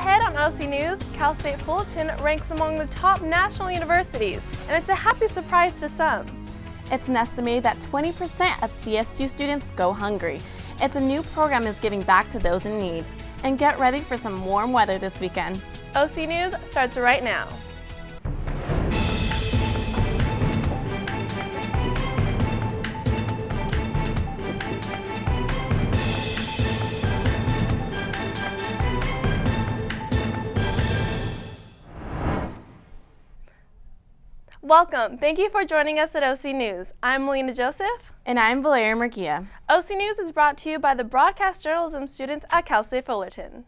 ahead on OC News, Cal State Fullerton ranks among the top national universities, and it's a happy surprise to some. It's an estimated that 20% of CSU students go hungry. It's a new program is giving back to those in need. And get ready for some warm weather this weekend. OC News starts right now. Welcome. Thank you for joining us at OC News. I'm Melina Joseph. And I'm Valeria Murguia. OC News is brought to you by the broadcast journalism students at Cal State Fullerton.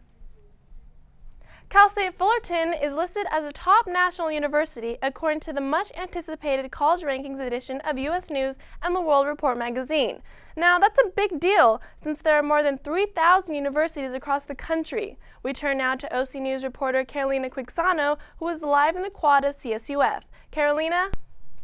Cal State Fullerton is listed as a top national university according to the much-anticipated College Rankings edition of U.S. News and the World Report magazine. Now, that's a big deal since there are more than 3,000 universities across the country. We turn now to OC News reporter Carolina Quixano, who is live in the quad of CSUF. Carolina?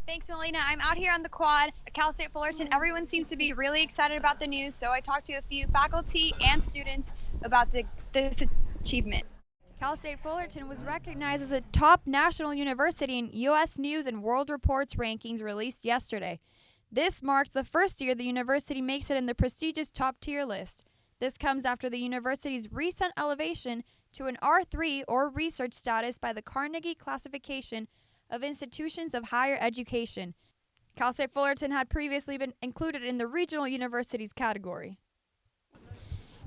Thanks, Melina. I'm out here on the quad at Cal State Fullerton. Everyone seems to be really excited about the news, so I talked to a few faculty and students about this achievement. Cal State Fullerton was recognized as a top national university in U.S. News and World Report's rankings released yesterday. This marks the first year the university makes it in the prestigious top-tier list. This comes after the university's recent elevation to an R3 or research status by the Carnegie Classification of Institutions of Higher Education. Cal State Fullerton had previously been included in the regional universities category.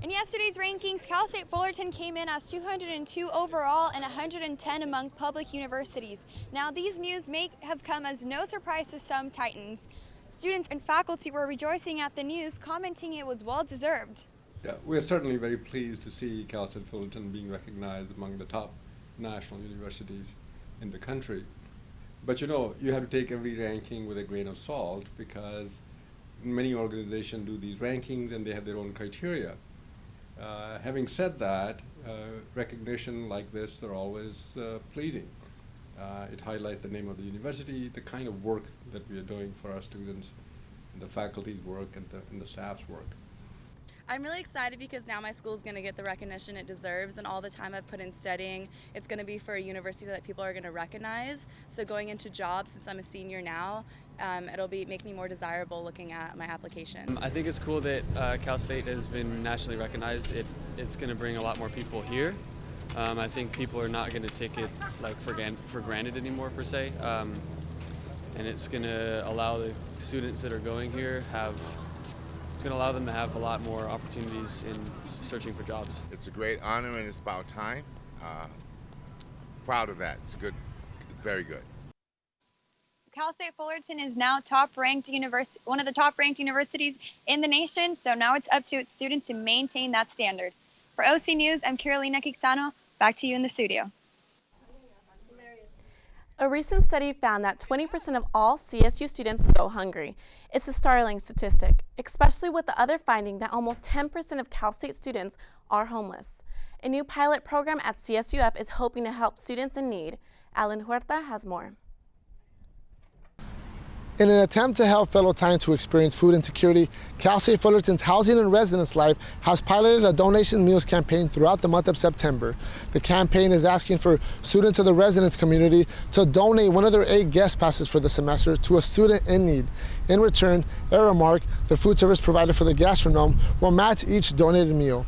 In yesterday's rankings, Cal State Fullerton came in as 202 overall and 110 among public universities. Now, these news may have come as no surprise to some Titans. Students and faculty were rejoicing at the news, commenting it was well-deserved. Yeah, we're certainly very pleased to see Cal State Fullerton being recognized among the top national universities in the country. But you know, you have to take every ranking with a grain of salt because many organizations do these rankings and they have their own criteria. Having said that, recognition like this are always pleasing. It highlights the name of the university, the kind of work that we are doing for our students, and the faculty's work and the staff's work. I'm really excited because now my school is going to get the recognition it deserves, and all the time I've put in studying, it's going to be for a university that people are going to recognize. So going into jobs, since I'm a senior now, it'll make me more desirable looking at my application. I think it's cool that Cal State has been nationally recognized. It's going to bring a lot more people here. I think people are not going to take it like for granted anymore per se, and it's going to allow the students that are going here it's going to allow them to have a lot more opportunities in searching for jobs. It's a great honor and it's about time. Proud of that. It's good, very good. Cal State Fullerton is now one of the top-ranked universities in the nation, so now it's up to its students to maintain that standard. For OC News, I'm Carolina Quixano. Back to you in the studio. A recent study found that 20% of all CSU students go hungry. It's a startling statistic, especially with the other finding that almost 10% of Cal State students are homeless. A new pilot program at CSUF is hoping to help students in need. Alan Huerta has more. In an attempt to help fellow Titans who experience food insecurity, Cal State Fullerton's Housing and Residence Life has piloted a donation meals campaign throughout the month of September. The campaign is asking for students of the residence community to donate one of their 8 guest passes for the semester to a student in need. In return, Aramark, the food service provider for the gastronome, will match each donated meal.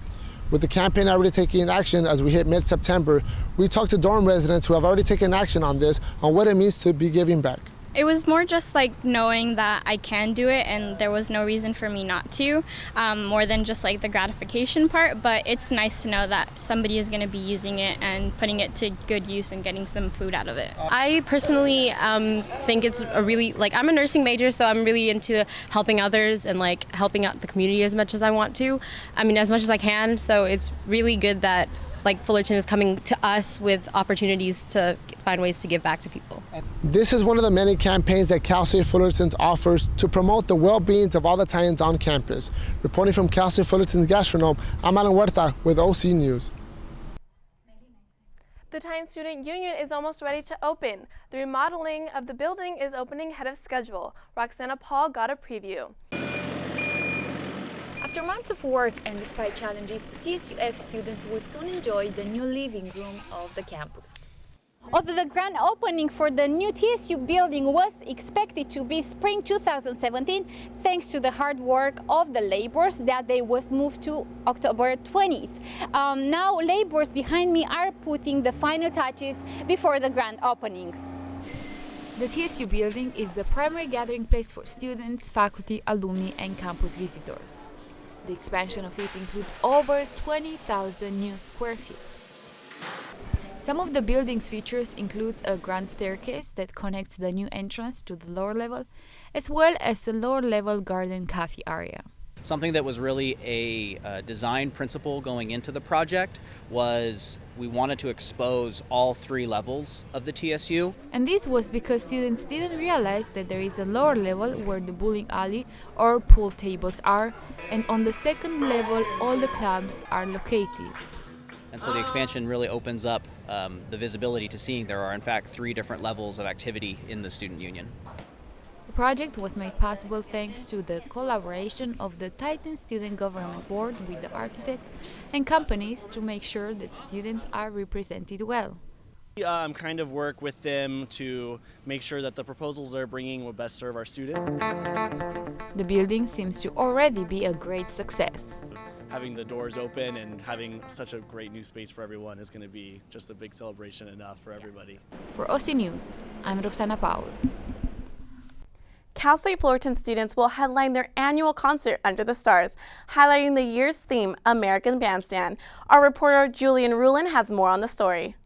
With the campaign already taking action as we hit mid-September, we talked to dorm residents who have already taken action on this on what it means to be giving back. It was more just like knowing that I can do it and there was no reason for me not to, more than just like the gratification part, but it's nice to know that somebody is going to be using it and putting it to good use and getting some food out of it. I personally think it's I'm a nursing major, so I'm really into helping others and like helping out the community as much as I want to. I mean, as much as I can, so it's really good that like Fullerton is coming to us with opportunities to find ways to give back to people. This is one of the many campaigns that Cal State Fullerton offers to promote the well-being of all the Titans on campus. Reporting from Cal State Fullerton's gastronome, I'm Alan Huerta with OC News. The Titan Student Union is almost ready to open. The remodeling of the building is opening ahead of schedule. Roxana Paul got a preview. After months of work and despite challenges, CSUF students will soon enjoy the new living room of the campus. Although the grand opening for the new TSU building was expected to be spring 2017, thanks to the hard work of the laborers, that day was moved to October 20th. Now laborers behind me are putting the final touches before the grand opening. The TSU building is the primary gathering place for students, faculty, alumni, and campus visitors. The expansion of it includes over 20,000 new square feet. Some of the building's features includes a grand staircase that connects the new entrance to the lower level, as well as a lower level garden cafe area. Something that was really a design principle going into the project was we wanted to expose all 3 levels of the TSU. And this was because students didn't realize that there is a lower level where the bowling alley or pool tables are, and on the second level all the clubs are located. And so the expansion really opens up the visibility to seeing there are in fact 3 different levels of activity in the student union. The project was made possible thanks to the collaboration of the Titan Student Government Board with the architect and companies to make sure that students are represented well. Kind of work with them to make sure that the proposals they're bringing will best serve our students. The building seems to already be a great success. Having the doors open and having such a great new space for everyone is going to be just a big celebration enough for everybody. For OC News, I'm Roxana Paul. Cal State Fullerton students will headline their annual concert Under the Stars, highlighting the year's theme, American Bandstand. Our reporter Julian Rulin has more on the story.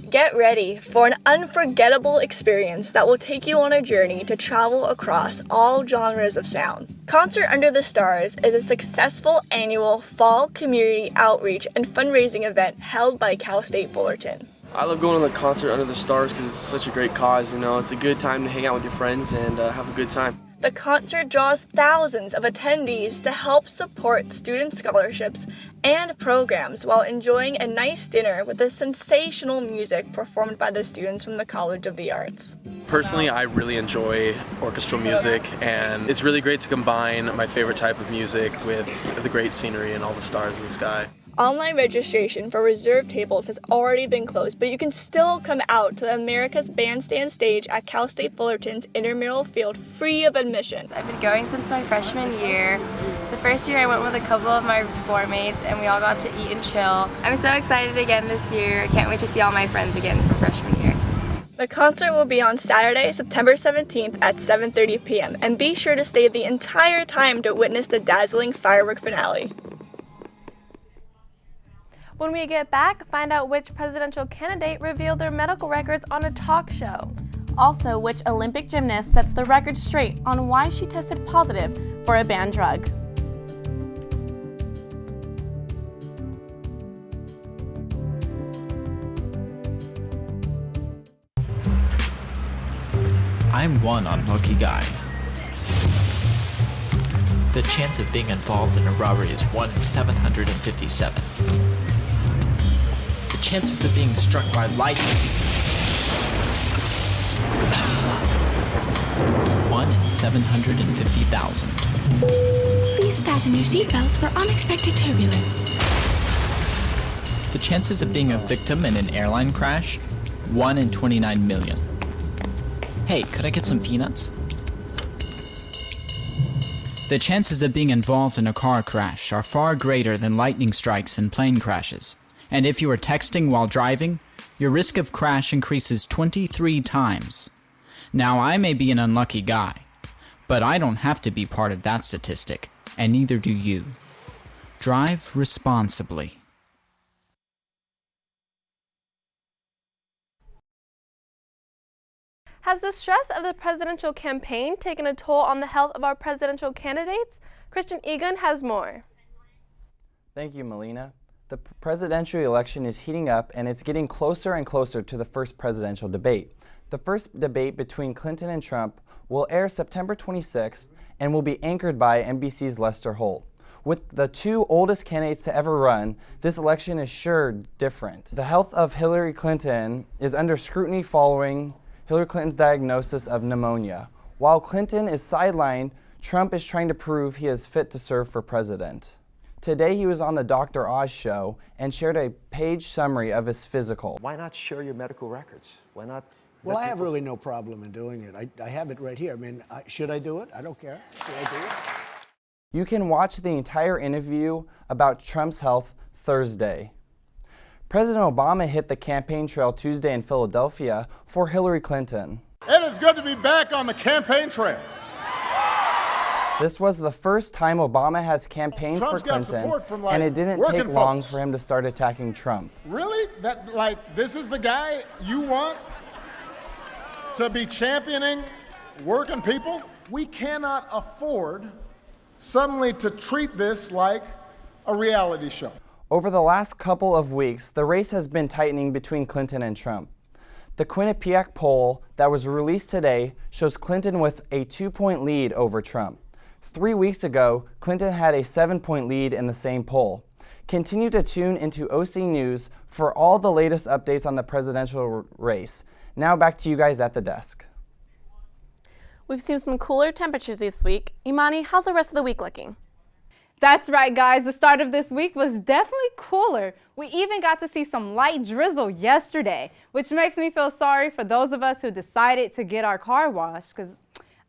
Get ready for an unforgettable experience that will take you on a journey to travel across all genres of sound. Concert Under the Stars is a successful annual fall community outreach and fundraising event held by Cal State Fullerton. I love going to the Concert Under the Stars because it's such a great cause. You know, it's a good time to hang out with your friends and have a good time. The concert draws thousands of attendees to help support student scholarships and programs while enjoying a nice dinner with the sensational music performed by the students from the College of the Arts. Personally, I really enjoy orchestral music, and it's really great to combine my favorite type of music with the great scenery and all the stars in the sky. Online registration for reserved tables has already been closed, but you can still come out to the America's Bandstand stage at Cal State Fullerton's intramural field free of admission. I've been going since my freshman year. The first year I went with a couple of my floor mates and we all got to eat and chill. I'm so excited again this year. I can't wait to see all my friends again from freshman year. The concert will be on Saturday, September 17th at 7:30 p.m. and be sure to stay the entire time to witness the dazzling firework finale. When we get back, find out which presidential candidate revealed their medical records on a talk show. Also, which Olympic gymnast sets the record straight on why she tested positive for a banned drug. I'm one unlucky guy. The chance of being involved in a robbery is 1 in 757. The chances of being struck by lightning. 1 in 750,000. Please fasten your seatbelts for unexpected turbulence. The chances of being a victim in an airline crash? 1 in 29 million. Hey, could I get some peanuts? The chances of being involved in a car crash are far greater than lightning strikes and plane crashes. And if you are texting while driving, your risk of crash increases 23 times. Now, I may be an unlucky guy, but I don't have to be part of that statistic, and neither do you. Drive responsibly. Has the stress of the presidential campaign taken a toll on the health of our presidential candidates? Christian Egan has more. Thank you, Melina. The presidential election is heating up, and it's getting closer and closer to the first presidential debate. The first debate between Clinton and Trump will air September 26th and will be anchored by NBC's Lester Holt. With the two oldest candidates to ever run, this election is sure different. The health of Hillary Clinton is under scrutiny following Hillary Clinton's diagnosis of pneumonia. While Clinton is sidelined, Trump is trying to prove he is fit to serve for president. Today he was on the Dr. Oz show and shared a page summary of his physical. Why not share your medical records? Why not? Well, I have really no problem in doing it. I have it right here. I mean, should I do it? I don't care. Should I do it? You can watch the entire interview about Trump's health Thursday. President Obama hit the campaign trail Tuesday in Philadelphia for Hillary Clinton. It is good to be back on the campaign trail. This was the first time Obama has campaigned Trump's for got Clinton, support from, like, and it didn't working take long folks. for him to start attacking Trump. Really? This is the guy you want to be championing working people? We cannot afford suddenly to treat this like a reality show. Over the last couple of weeks, the race has been tightening between Clinton and Trump. The Quinnipiac poll that was released today shows Clinton with a 2-point lead over Trump. 3 weeks ago, Clinton had a 7-point lead in the same poll. Continue to tune into OC News for all the latest updates on the presidential race. Now back to you guys at the desk. We've seen some cooler temperatures this week. Imani, how's the rest of the week looking? That's right, guys. The start of this week was definitely cooler. We even got to see some light drizzle yesterday, which makes me feel sorry for those of us who decided to get our car washed, because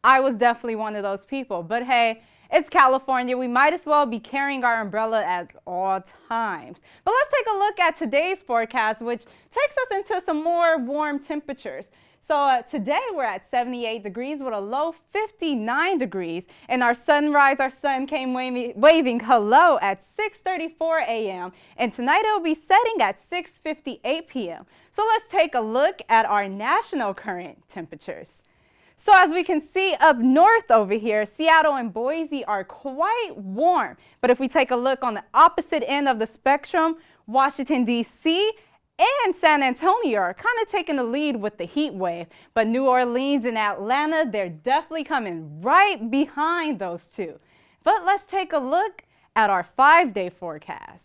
I was definitely one of those people. But hey, it's California. We might as well be carrying our umbrella at all times. But let's take a look at today's forecast, which takes us into some more warm temperatures. So today we're at 78 degrees with a low 59 degrees, and our sunrise, our sun came waving hello at 6:34 a.m. and tonight it will be setting at 6:58 p.m. So let's take a look at our national current temperatures. So as we can see up north over here, Seattle and Boise are quite warm. But if we take a look on the opposite end of the spectrum, Washington, D.C. and San Antonio are kind of taking the lead with the heat wave. But New Orleans and Atlanta, they're definitely coming right behind those two. But let's take a look at our 5-day forecast.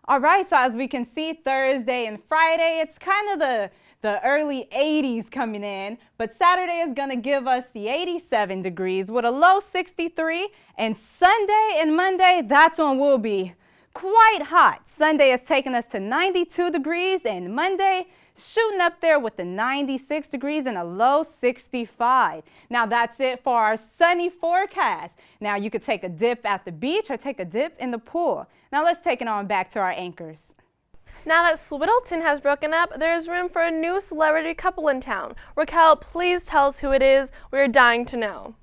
All right, so as we can see, Thursday and Friday, it's kind of the early 80s coming in, but Saturday is going to give us the 87 degrees with a low 63, and Sunday and Monday, that's when we'll be quite hot. Sunday is taking us to 92 degrees, and Monday shooting up there with the 96 degrees and a low 65. Now that's it for our sunny forecast. Now you could take a dip at the beach or take a dip in the pool. Now let's take it on back to our anchors. Now that Swiddleton has broken up, there is room for a new celebrity couple in town. Raquel, please tell us who it is. We're dying to know.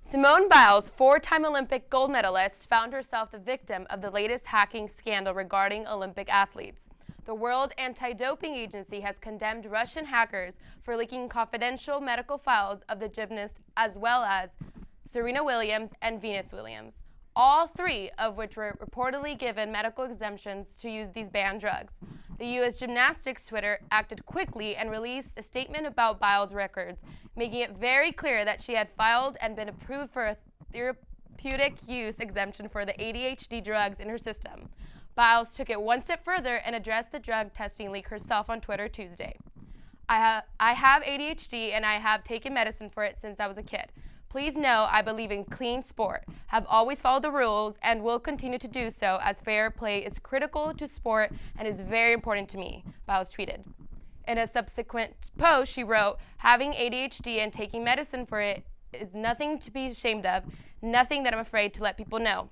Simone Biles, 4-time Olympic gold medalist, found herself the victim of the latest hacking scandal regarding Olympic athletes. The World Anti-Doping Agency has condemned Russian hackers for leaking confidential medical files of the gymnast as well as Serena Williams and Venus Williams, all three of which were reportedly given medical exemptions to use these banned drugs. The U.S. Gymnastics Twitter acted quickly and released a statement about Biles' records, making it very clear that she had filed and been approved for a therapeutic use exemption for the ADHD drugs in her system. Biles took it one step further and addressed the drug testing leak herself on Twitter Tuesday. I have ADHD and I have taken medicine for it since I was a kid. Please know I believe in clean sport, have always followed the rules, and will continue to do so as fair play is critical to sport and is very important to me, Biles tweeted. In a subsequent post, she wrote, having ADHD and taking medicine for it is nothing to be ashamed of, nothing that I'm afraid to let people know.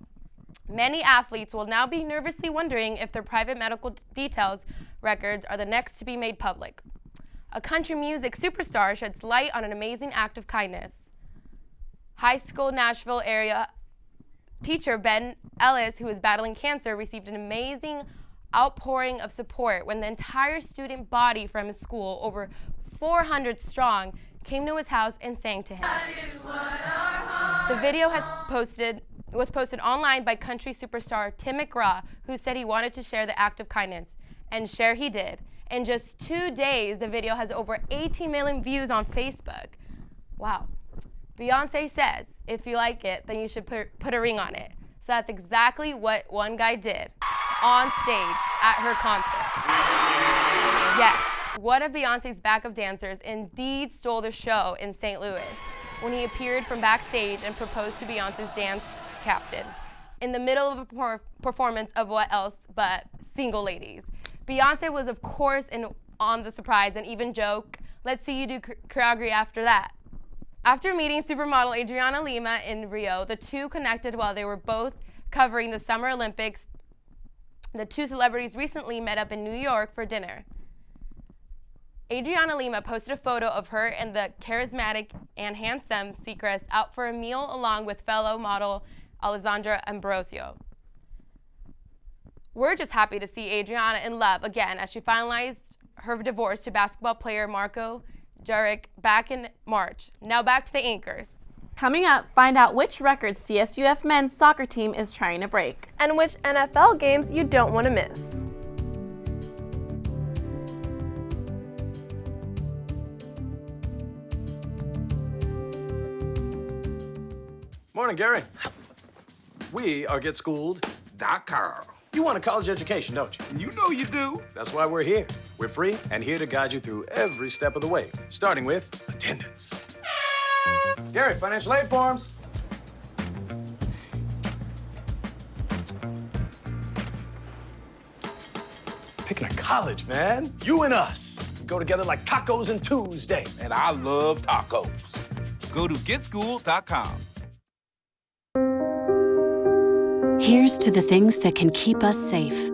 Many athletes will now be nervously wondering if their private medical details records are the next to be made public. A country music superstar sheds light on an amazing act of kindness. High school Nashville area teacher Ben Ellis, who is battling cancer, received an amazing outpouring of support when the entire student body from his school, over 400 strong, came to his house and sang to him. The video was posted online by country superstar Tim McGraw, who said he wanted to share the act of kindness, and share he did. In just 2 days, the video has over 18 million views on Facebook. Wow. Beyonce says, if you like it, then you should put a ring on it. So that's exactly what one guy did on stage at her concert. Yes, One of Beyonce's backup dancers indeed stole the show in St. Louis when he appeared from backstage and proposed to Beyonce's dance captain in the middle of a performance of What Else But Single Ladies. Beyonce was, of course, on the surprise and even joked, "Let's see you do choreography after that." After meeting supermodel Adriana Lima in Rio, the two connected while they were both covering the Summer Olympics. The two celebrities recently met up in New York for dinner. Adriana Lima posted a photo of her and the charismatic and handsome Seacrest out for a meal along with fellow model Alessandra Ambrosio. We're just happy to see Adriana in love again as she finalized her divorce to basketball player Marco Jaric back in March. Now back to the anchors. Coming up, find out which records CSUF men's soccer team is trying to break. And which NFL games you don't want to miss. Morning, Gary. We are GetSchooled.com. You want a college education, don't you? You know you do. That's why we're here. We're free and here to guide you through every step of the way, starting with attendance. Gary, financial aid forms. Picking a college, man. You and us. We go together like tacos and Tuesday. And I love tacos. Go to GetSchooled.com. Here's to the things that can keep us safe.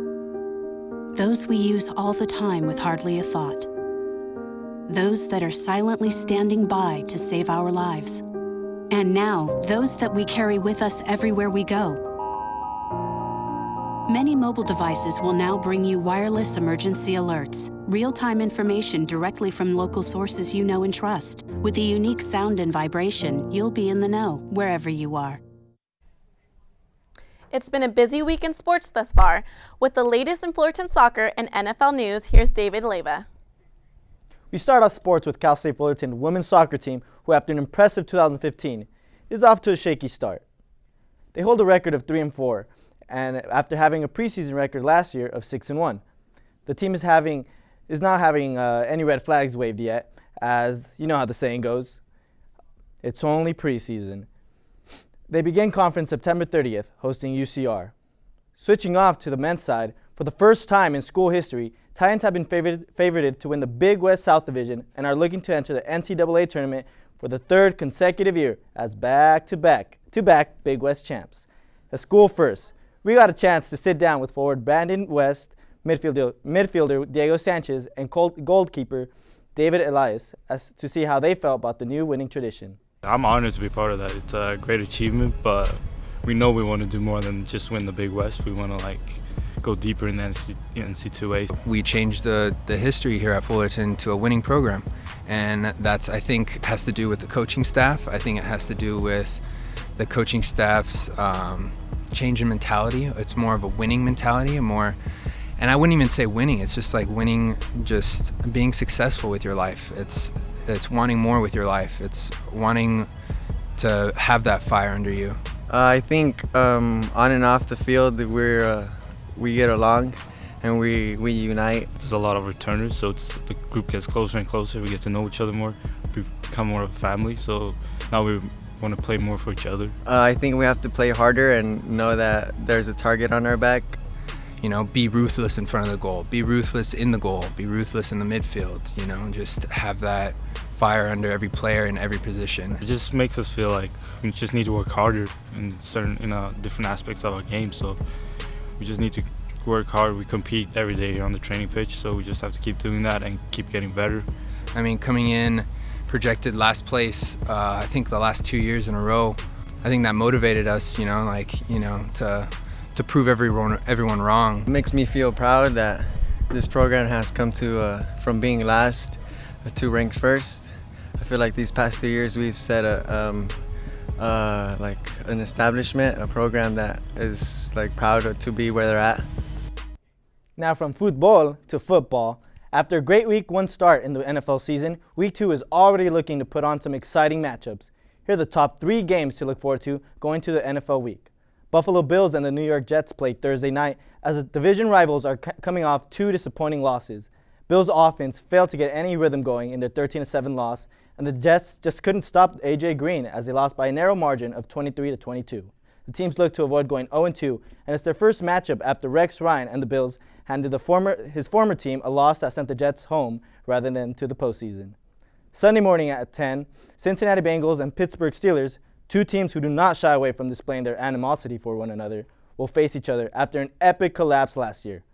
Those we use all the time with hardly a thought. Those that are silently standing by to save our lives. And now, those that we carry with us everywhere we go. Many mobile devices will now bring you wireless emergency alerts, real-time information directly from local sources you know and trust. With the unique sound and vibration, you'll be in the know wherever you are. It's been a busy week in sports thus far. With the latest in Fullerton soccer and NFL news, here's David Leyva. We start off sports with Cal State Fullerton women's soccer team, who after an impressive 2015 is off to a shaky start. They hold a record of 3-4, and after having a preseason record last year of 6-1. The team is not having any red flags waved yet, as you know how the saying goes. It's only preseason. They begin conference September 30th, hosting UCR. Switching off to the men's side, for the first time in school history, Titans have been favorited to win the Big West South Division and are looking to enter the NCAA tournament for the third consecutive year as back-to-back Big West champs. A school first, we got a chance to sit down with forward Brandon West, midfielder Diego Sanchez, and goalkeeper David Elias to see how they felt about the new winning tradition. I'm honored to be part of that. It's a great achievement, but we know we want to do more than just win the Big West. We want to go deeper in the NC2A. We changed the history here at Fullerton to a winning program, and that's, I think, has to do with the coaching staff. I think it has to do with the coaching staff's change in mentality. It's more of a winning mentality, and I wouldn't even say winning. It's just like winning, just being successful with your life. It's wanting more with your life. It's wanting to have that fire under you. I think on and off the field we get along and we unite. There's a lot of returners, so the group gets closer and closer. We get to know each other more. We become more of a family, so now we want to play more for each other. I think we have to play harder and know that there's a target on our back. You know, be ruthless in front of the goal, be ruthless in the goal, be ruthless in the midfield, you know, just have that fire under every player in every position. It just makes us feel like we just need to work harder in different aspects of our game, so we just need to work hard. We compete every day on the training pitch, so we just have to keep doing that and keep getting better. I mean, coming in projected last place, I think the last 2 years in a row, I think that motivated us, to prove everyone wrong. It makes me feel proud that this program has come to from being last to ranked first. I feel like these past 2 years we've set an establishment, a program that is proud to be where they're at. Now from football to football. After a great week 1 start in the NFL season, week 2 is already looking to put on some exciting matchups. Here are the top 3 games to look forward to going to the NFL week. Buffalo Bills and the New York Jets played Thursday night as the division rivals are coming off 2 disappointing losses. Bills offense failed to get any rhythm going in their 13-7 loss, and the Jets just couldn't stop A.J. Green as they lost by a narrow margin of 23-22. The teams look to avoid going 0-2, and it's their first matchup after Rex Ryan and the Bills handed his former team a loss that sent the Jets home rather than to the postseason. Sunday morning at 10, Cincinnati Bengals and Pittsburgh Steelers, two teams who do not shy away from displaying their animosity for one another, will face each other after an epic collapse last year,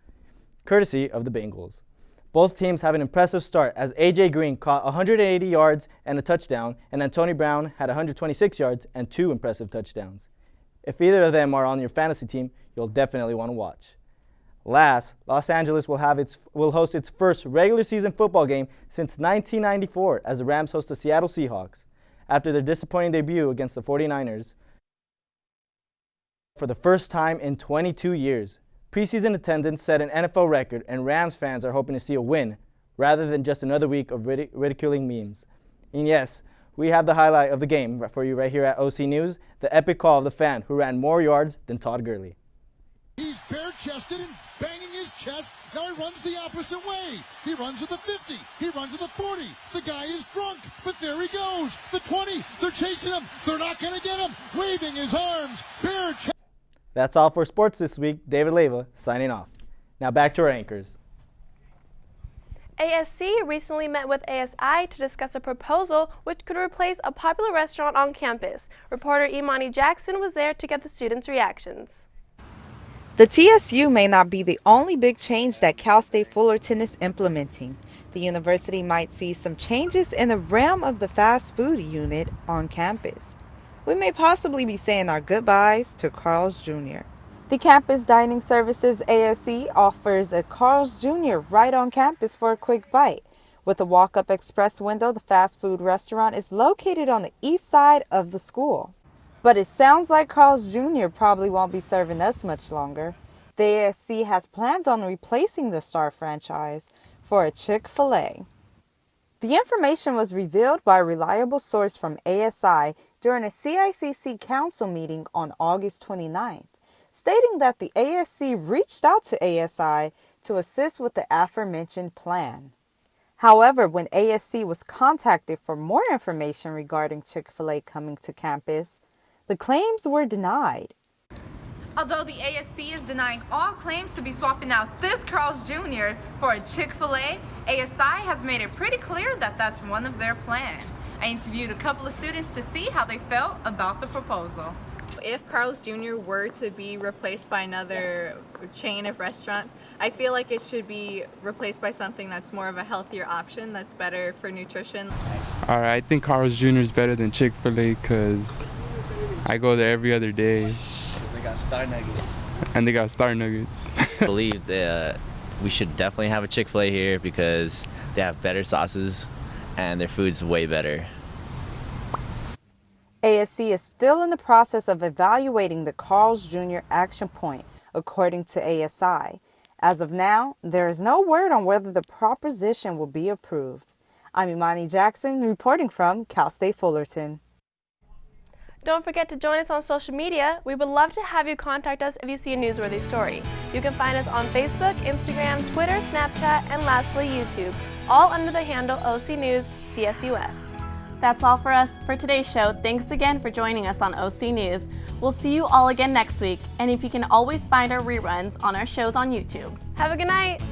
courtesy of the Bengals. Both teams have an impressive start as A.J. Green caught 180 yards and a touchdown, and Antonio Brown had 126 yards and 2 impressive touchdowns. If either of them are on your fantasy team, you'll definitely want to watch. Last, Los Angeles will host its first regular season football game since 1994 as the Rams host the Seattle Seahawks. After their disappointing debut against the 49ers, for the first time in 22 years, preseason attendance set an NFL record, and Rams fans are hoping to see a win rather than just another week of ridiculing memes. And yes, we have the highlight of the game for you right here at OC News, the epic call of the fan who ran more yards than Todd Gurley. He's bare-chested and banging his chest. Now he runs the opposite way. He runs to the 50. He runs to the 40. The guy is drunk, but there he goes. The 20. They're chasing him. They're not going to get him. Waving his arms. Bare-chested. That's all for sports this week. David Leyva signing off. Now back to our anchors. ASC recently met with ASI to discuss a proposal which could replace a popular restaurant on campus. Reporter Imani Jackson was there to get the students' reactions. The TSU may not be the only big change that Cal State Fullerton is implementing. The university might see some changes in the realm of the fast food unit on campus. We may possibly be saying our goodbyes to Carl's Jr. The Campus Dining Services ASC offers a Carl's Jr. right on campus for a quick bite. With a walk-up express window, the fast food restaurant is located on the east side of the school. But it sounds like Carl's Jr. probably won't be serving us much longer. The ASC has plans on replacing the Star franchise for a Chick-fil-A. The information was revealed by a reliable source from ASI during a CICC council meeting on August 29th, stating that the ASC reached out to ASI to assist with the aforementioned plan. However, when ASC was contacted for more information regarding Chick-fil-A coming to campus, the claims were denied. Although the ASC is denying all claims to be swapping out this Carl's Jr. for a Chick-fil-A, ASI has made it pretty clear that that's one of their plans. I interviewed a couple of students to see how they felt about the proposal. If Carl's Jr. were to be replaced by another chain of restaurants, I feel like it should be replaced by something that's more of a healthier option, that's better for nutrition. All right, I think Carl's Jr. is better than Chick-fil-A because I go there every other day. Because they got Star Nuggets. And they got Star Nuggets. I believe that we should definitely have a Chick-fil-A here because they have better sauces and their food's way better. ASC is still in the process of evaluating the Carl's Jr. action point, according to ASI. As of now, there is no word on whether the proposition will be approved. I'm Imani Jackson, reporting from Cal State Fullerton. Don't forget to join us on social media. We would love to have you contact us if you see a newsworthy story. You can find us on Facebook, Instagram, Twitter, Snapchat, and lastly, YouTube, all under the handle OC News CSUF. That's all for us for today's show. Thanks again for joining us on OC News. We'll see you all again next week, and if you can always find our reruns on our shows on YouTube. Have a good night.